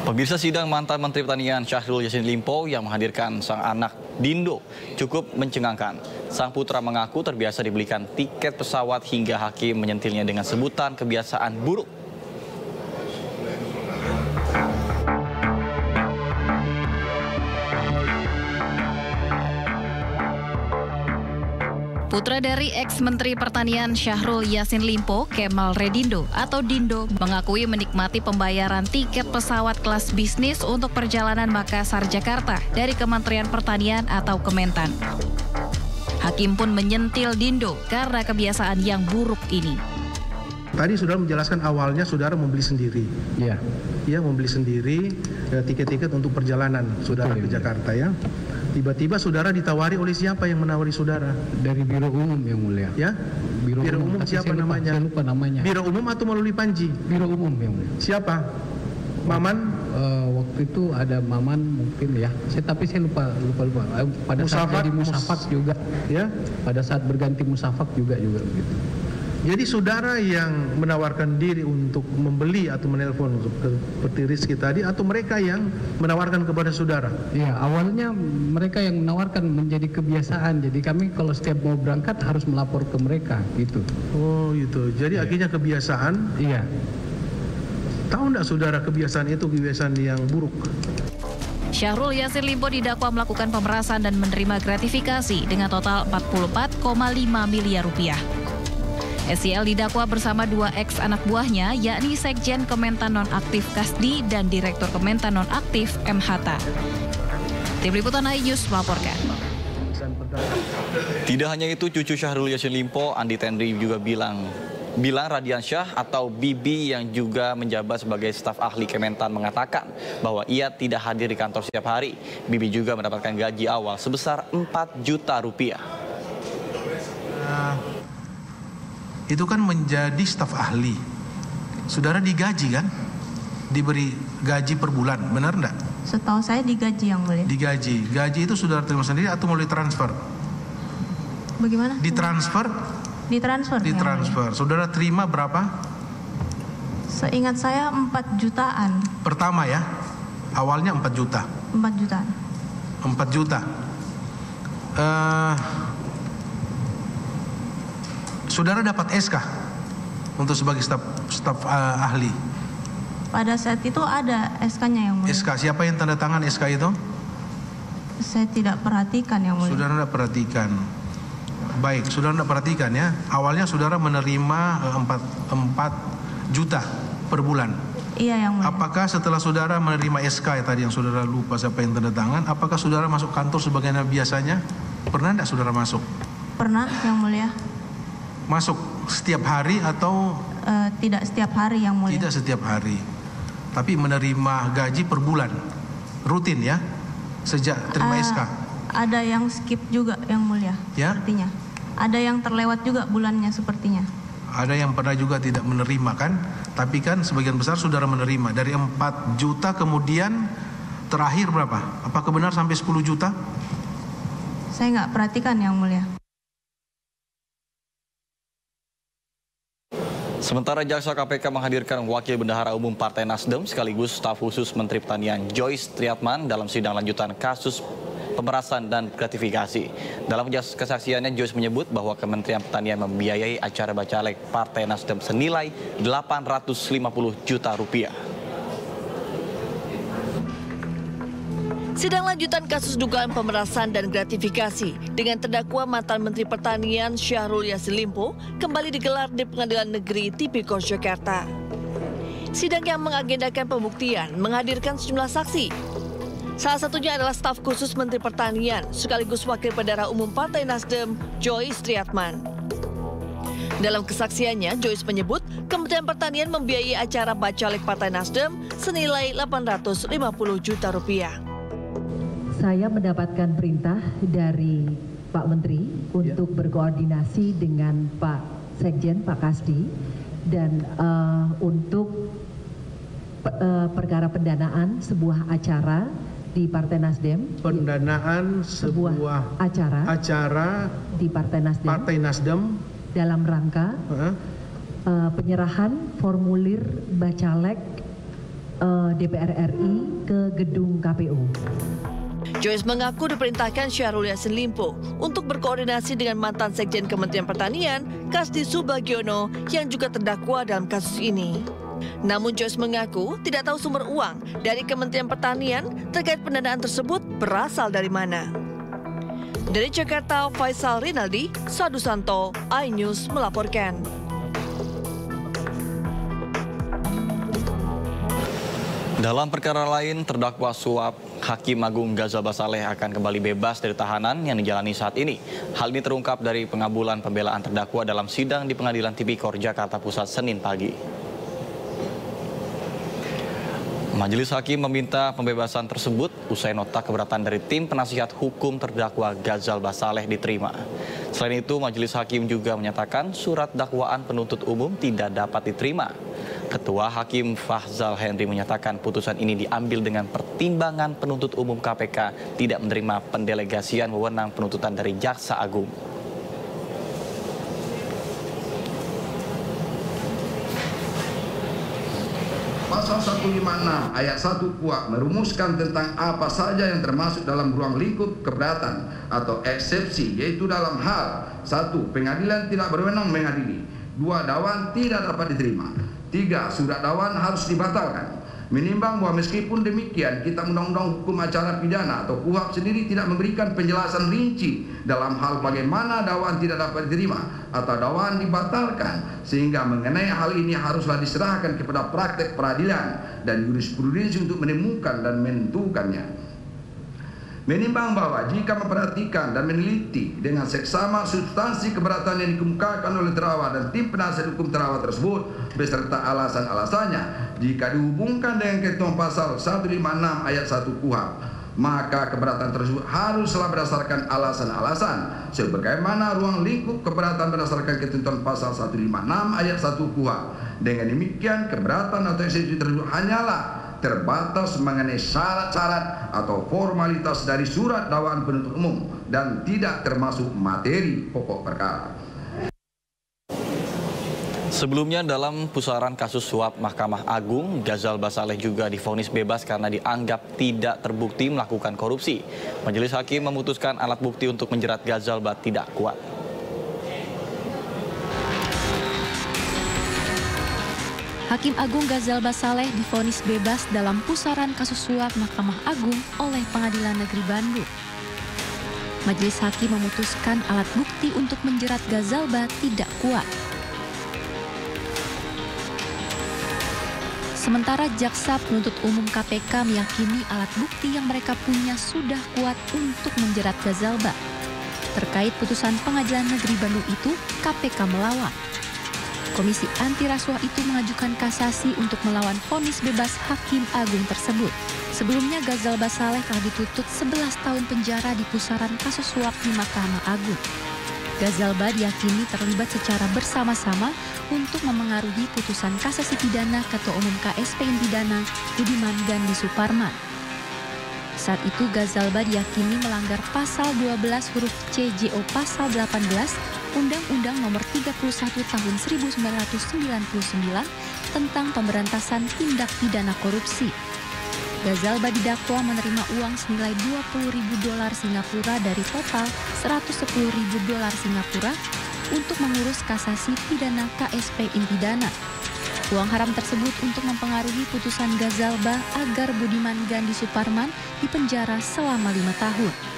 Pemirsa, sidang mantan Menteri Pertanian Syahrul Yassin Limpo yang menghadirkan sang anak Dindo cukup mencengangkan. Sang putra mengaku terbiasa dibelikan tiket pesawat hingga hakim menyentilnya dengan sebutan kebiasaan buruk. Putra dari ex-Menteri Pertanian Syahrul Yassin Limpo, Kemal Redindo atau Dindo, mengakui menikmati pembayaran tiket pesawat kelas bisnis untuk perjalanan Makassar-Jakarta dari Kementerian Pertanian atau Kementan. Hakim pun menyentil Dindo karena kebiasaan yang buruk ini. Tadi saudara menjelaskan awalnya saudara membeli sendiri. Iya. Iya, membeli sendiri tiket-tiket untuk perjalanan saudara ke Jakarta ya. Tiba-tiba saudara ditawari oleh siapa yang menawari saudara? Dari Biro Umum yang mulia. Ya? Biro umum siapa namanya? Saya lupa namanya. Biro Umum atau melalui Panji? Biro Umum yang mulia. Siapa? Maman? Waktu itu ada Maman mungkin ya. Tapi saya lupa. Pada saat jadi Musafak juga. Ya? Pada saat berganti Musafak juga begitu. Jadi saudara yang menawarkan diri untuk membeli atau menelpon seperti Rizky tadi, atau mereka yang menawarkan kepada saudara? Iya, awalnya mereka yang menawarkan menjadi kebiasaan. Jadi kami kalau setiap mau berangkat harus melapor ke mereka gitu. Oh gitu. Jadi akhirnya kebiasaan. Iya. Tahu enggak saudara kebiasaan itu kebiasaan yang buruk? Syahrul Yassin Limpo didakwa melakukan pemerasan dan menerima gratifikasi dengan total 44,5 miliar rupiah. SYL didakwa bersama 2 ex anak buahnya, yakni Sekjen Kementan Nonaktif Kasdi dan Direktur Kementan Nonaktif M. Hatta. Tim Liputan iNews melaporkan. Tidak hanya itu, cucu Syahrul Yassin Limpo, Andi Tenri juga bilang Radiansyah atau Bibi yang juga menjabat sebagai staf ahli Kementan mengatakan bahwa ia tidak hadir di kantor setiap hari. Bibi juga mendapatkan gaji awal sebesar 4 juta rupiah. Itu kan menjadi staf ahli. Saudara digaji kan? Diberi gaji per bulan, benar enggak? Setahu saya digaji yang mulia. Digaji. Gaji itu saudara terima sendiri atau melalui transfer? Bagaimana? Ditransfer? Ditransfer. Ditransfer. Saudara terima berapa? Seingat saya 4 jutaan. Pertama ya? Awalnya 4 juta. 4 jutaan. 4 juta. Saudara dapat SK untuk sebagai staf ahli. Pada saat itu ada SK-nya yang mulia. SK, siapa yang tanda tangan SK itu? Saya tidak perhatikan yang mulia. Saudara tidak perhatikan. Baik, saudara tidak perhatikan ya. Awalnya saudara menerima 4 juta per bulan. Iya yang mulia. Apakah setelah saudara menerima SK tadi yang saudara lupa siapa yang tanda tangan, apakah saudara masuk kantor sebagaimana biasanya? Pernah tidak saudara masuk? Pernah yang mulia. Masuk setiap hari atau? Tidak setiap hari yang mulia. Tidak setiap hari. Tapi menerima gaji per bulan. Rutin ya? Sejak terima SK. Ada yang skip juga yang mulia. Ya? Sepertinya. Ada yang terlewat juga bulannya sepertinya. Ada yang pernah juga tidak menerima kan? Tapi kan sebagian besar saudara menerima. Dari 4 juta kemudian terakhir berapa? Apakah benar sampai 10 juta? Saya nggak perhatikan yang mulia. Sementara jaksa KPK menghadirkan Wakil Bendahara Umum Partai Nasdem sekaligus staf khusus Menteri Pertanian Joyce Triatman dalam sidang lanjutan kasus pemerasan dan gratifikasi. Dalam kesaksiannya, Joyce menyebut bahwa Kementerian Pertanian membiayai acara bacalek Partai Nasdem senilai 850 juta rupiah. Sidang lanjutan kasus dugaan pemerasan dan gratifikasi dengan terdakwa mantan Menteri Pertanian Syahrul Yassin Limpo kembali digelar di Pengadilan Negeri Tipikor Jakarta. Sidang yang mengagendakan pembuktian menghadirkan sejumlah saksi. Salah satunya adalah staf khusus Menteri Pertanian sekaligus Wakil Bendahara Umum Partai Nasdem Joyce Triatman. Dalam kesaksiannya, Joyce menyebut Kementerian Pertanian membiayai acara bacalek Partai Nasdem senilai 850 juta rupiah. Saya mendapatkan perintah dari Pak Menteri untuk berkoordinasi dengan Pak Sekjen, Pak Kasdi, dan untuk perkara pendanaan sebuah acara di Partai Nasdem. Pendanaan sebuah acara di Partai Nasdem dalam rangka penyerahan formulir bacalek DPR RI ke gedung KPU. Joyce mengaku diperintahkan Syahrul Yassin Limpo untuk berkoordinasi dengan mantan Sekjen Kementerian Pertanian, Kasdi Subagiono, yang juga terdakwa dalam kasus ini. Namun Joyce mengaku tidak tahu sumber uang dari Kementerian Pertanian terkait pendanaan tersebut berasal dari mana. Dari Jakarta, Faisal Rinaldi, Sadu Santo, iNews melaporkan. Dalam perkara lain, terdakwa suap Hakim Agung Ghazal Basaleh akan kembali bebas dari tahanan yang dijalani saat ini. Hal ini terungkap dari pengabulan pembelaan terdakwa dalam sidang di Pengadilan Tipikor Jakarta Pusat Senin pagi. Majelis Hakim meminta pembebasan tersebut usai nota keberatan dari tim penasihat hukum terdakwa Ghazal Basaleh diterima. Selain itu, Majelis Hakim juga menyatakan surat dakwaan penuntut umum tidak dapat diterima. Ketua Hakim Fahzal Henry menyatakan putusan ini diambil dengan pertimbangan penuntut umum KPK tidak menerima pendelegasian wewenang penuntutan dari Jaksa Agung. Pasal 156 ayat 1 KUHP merumuskan tentang apa saja yang termasuk dalam ruang lingkup keberatan atau eksepsi, yaitu dalam hal 1. Pengadilan tidak berwenang mengadili, 2. Dakwaan tidak dapat diterima, 3. Surat dakwaan harus dibatalkan. Menimbang bahwa meskipun demikian, Kitab Undang-Undang Hukum Acara Pidana atau KUHP sendiri tidak memberikan penjelasan rinci dalam hal bagaimana dakwaan tidak dapat diterima atau dakwaan dibatalkan, sehingga mengenai hal ini haruslah diserahkan kepada praktek peradilan dan jurisprudensi untuk menemukan dan menentukannya. Menimbang bahwa jika memperhatikan dan meneliti dengan seksama substansi keberatan yang dikemukakan oleh terdakwa dan tim penasihat hukum terdakwa tersebut beserta alasan-alasannya, jika dihubungkan dengan ketentuan pasal 156 ayat 1 KUHP, maka keberatan tersebut haruslah berdasarkan alasan-alasan sebagaimana ruang lingkup keberatan berdasarkan ketentuan pasal 156 ayat 1 KUHP. Dengan demikian, keberatan atau eksepsi tersebut hanyalah terbatas mengenai syarat-syarat atau formalitas dari surat dakwaan penuntut umum dan tidak termasuk materi pokok perkara. Sebelumnya dalam pusaran kasus suap Mahkamah Agung, Ghazal Basaleh juga divonis bebas karena dianggap tidak terbukti melakukan korupsi. Majelis Hakim memutuskan alat bukti untuk menjerat Ghazal tidak kuat. Hakim Agung Ghazal Basaleh divonis bebas dalam pusaran kasus suap Mahkamah Agung oleh Pengadilan Negeri Bandung. Majelis Hakim memutuskan alat bukti untuk menjerat Ghazal tidak kuat. Sementara jaksa penuntut umum KPK meyakini alat bukti yang mereka punya sudah kuat untuk menjerat Ghazal. Terkait putusan Pengadilan Negeri Bandung itu, KPK melawan. Komisi Anti Rasuah itu mengajukan kasasi untuk melawan vonis bebas Hakim Agung tersebut. Sebelumnya Ghazal Basaleh telah dituntut 11 tahun penjara di pusaran kasus suap di Mahkamah Agung. Ghazal diyakini terlibat secara bersama-sama untuk memengaruhi putusan kasasi pidana Ketua Umum KSP Pidana Budiman Gandhi Suparman. Saat itu Ghazal diyakini melanggar pasal 12 huruf C JO pasal 18 Undang-Undang Nomor 31 Tahun 1999 tentang pemberantasan tindak pidana korupsi. Ghazal didakwa menerima uang senilai $20.000 Singapura dari total $110.000 Singapura untuk mengurus kasasi pidana KSP Impidana. Uang haram tersebut untuk mempengaruhi putusan Ghazal agar Budiman Gandhi Suparman dipenjara selama 5 tahun.